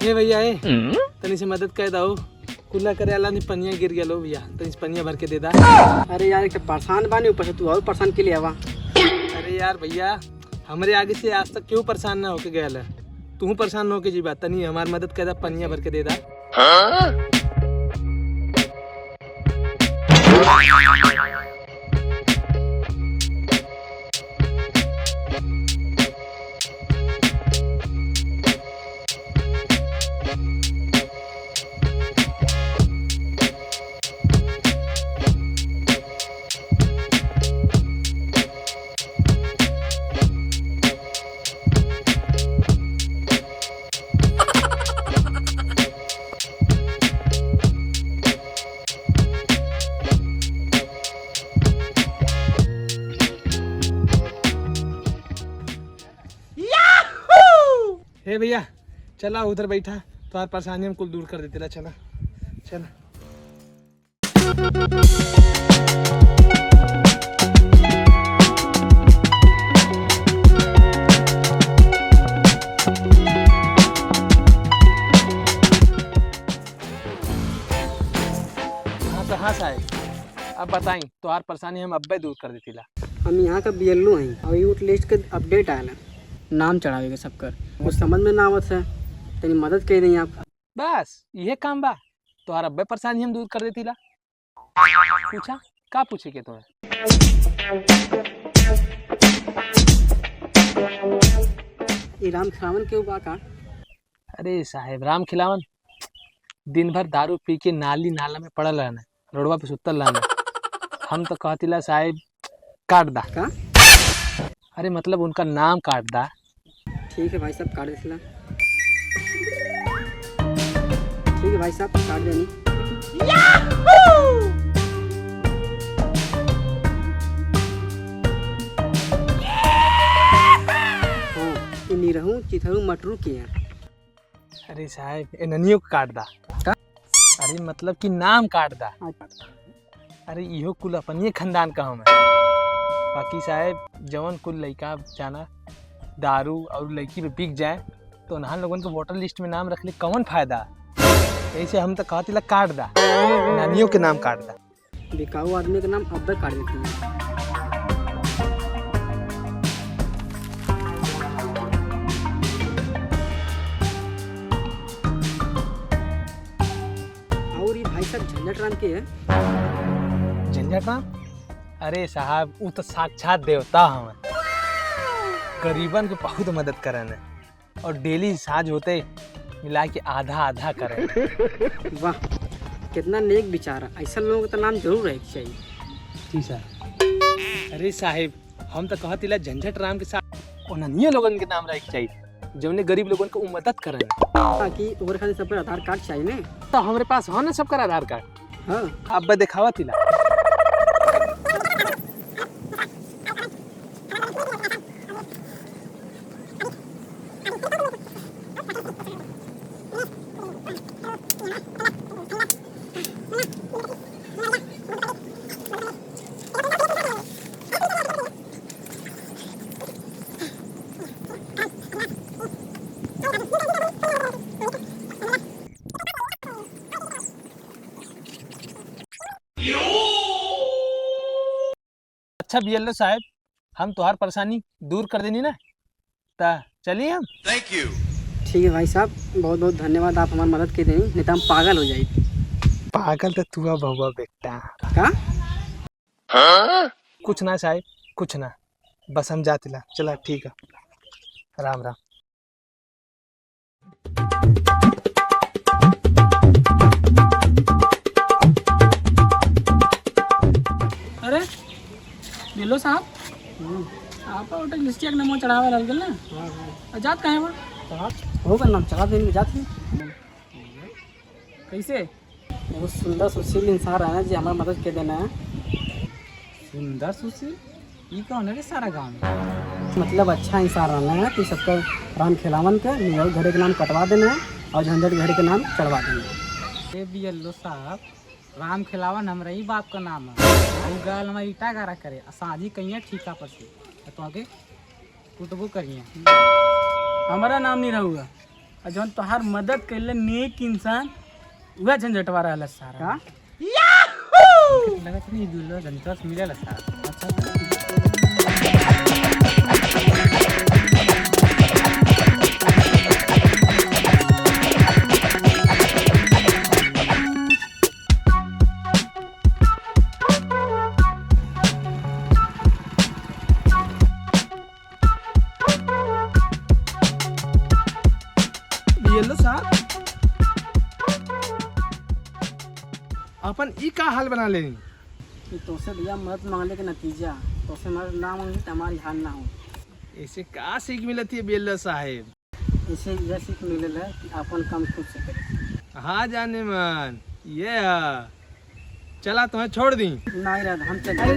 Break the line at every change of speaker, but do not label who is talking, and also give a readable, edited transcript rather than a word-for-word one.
हे भैया तनी से मदद कर दो। कुल्ला करे अल्लाह ने पनिया गिर गया लो भैया, तनी से पनिया भर के दे दा।
अरे यार एक परेशान बानी, ऊपर से तू और परेशान के लिए आवा।
अरे यार भैया हमारे आगे से आज तक क्यों परेशान ना होके गया है? तू परेशान न होके जी बात तनी हमारी मदद कर दा, पनिया भर के दे दा। हे भैया चला उधर बैठा, तो परेशानी हम कुल दूर कर देते ला। चला चला। हाँ तो हाँ साहब, अब बताई तो परेशानी हम अब्बे दूर कर देती ला।
हम यहाँ का बीएलओ हैं और यूथ लिस्ट के अपडेट आया नाम चढ़ावे के सबकर, कुछ समझ में ना आवत है, तेरी मदद कर दी आप।
बस ये काम बा, तो अब्बे परेशानी हम दूर कर देती ला। पूछा का पूछे के तुम्हें?
ये राम खिलावन क्यों बा का?
अरे साहेब राम खिलावन दिन भर दारू पी के नाली नाला में पड़ल रहना, रोडवा पे सुतल रहना। हम तो कहती ला साहेब काट दा
का?
अरे मतलब उनका नाम काट दा।
ठीक है भाई साहब काट देला। ठीक है भाई साहब काट देनी। हाँ निरहू चिथरू मटरू किया।
अरे साहेब ननियों को काट दा
का?
अरे मतलब कि नाम काट दा। अरे इहो कुल अपनी खानदान का हम है। बाकी साहेब जवन कुल लड़का जाना दारू और लड़की पे बिक जाए तो उन्हां लोगन के वोटर लिस्ट में नाम रख ले कौन फायदा? ऐसे हम तो कहती ला काट दा, नानियों के नाम काट दा।
बिकाऊ आदमी का नाम अब्बे काट देती है। और ये भाई साहब झंझट राम के है।
झंझट राम? अरे साहब वो तो साक्षात देवता हम, गरीबन के बहुत मदद करन और डेली साज होते मिला के आधा आधा करें।
वाह कितना नेक विचार है, ऐसा लोगों का तो नाम जरूर रहे चाहिए।
जी सर। अरे साहिब हम तो कहती ला झंझट राम के साथ उन्हीं लोगन के नाम रहे चाहिए जो गरीब लोगन को मदद करें,
ताकि ओवर खाली सब पर आधार कार्ड चाहिए ना।
तो हमारे पास हो ना सबका आधार कार्ड।
हाँ
अब दिखावा तिला। अच्छा बीएलओ साहब हम तुम्हार परेशानी दूर कर देनी ना, ता चलिए हम।
Thank you.
ठीक है भाई साहब बहुत बहुत धन्यवाद, आप हमारी मदद कर देंगे, नहीं तो हम पागल हो जाएगी।
पागल तो तू अब हुआ बेटा।
का?
कुछ ना साहब कुछ ना, बस हम जाते ला। चला ठीक है, राम राम।
अरे बिल्लो साहब आप होटल लिस्ट के नमो चढ़ावा लग गल ना, जात कहाँ है वो?
होगा नाम चला देंगे जाते।
कैसे?
बहुत सुंदर सुशील इंसान है जी, हमारी मदद कर देना है।
सुंदर सुशील ये कौन है रे सारा गाँव में?
मतलब अच्छा इंसान रहना है कि सबका राम खिलावन के निरहू घरे के नाम कटवा देना है और झंझट घरे के नाम चढ़वा देना है।
ये बिल्लो साहब राम खिलावन हमारे ही बाप का नाम है। वो गाल में ईटा गारा करे साझी कहीं ठीका पर से तो आगे कुटबो करिए। हमारा नाम नहीं रहूगा, और जौन तोहार मदद कैले नेक इंसान वह झंझटवा रहा सारा।
का
लगा नहीं दूल्हा घंटा से मिला साहब।
ये लो साहब, अपन ई का हाल बना लेनी।
कि तोसे भैया मदद मांगने के नतीजा तोसे मदद ना मांगी तो हमारी हाल ना हो।
ऐसे का सीख मिलती है बेल्ला साहेब?
इसे यह सीख मिलल है कि अपन काम खुद से करे।
हाँ जाने मन, ये है। चला तुम्हें छोड़ दी।
नहीं रहा हम चल
अरे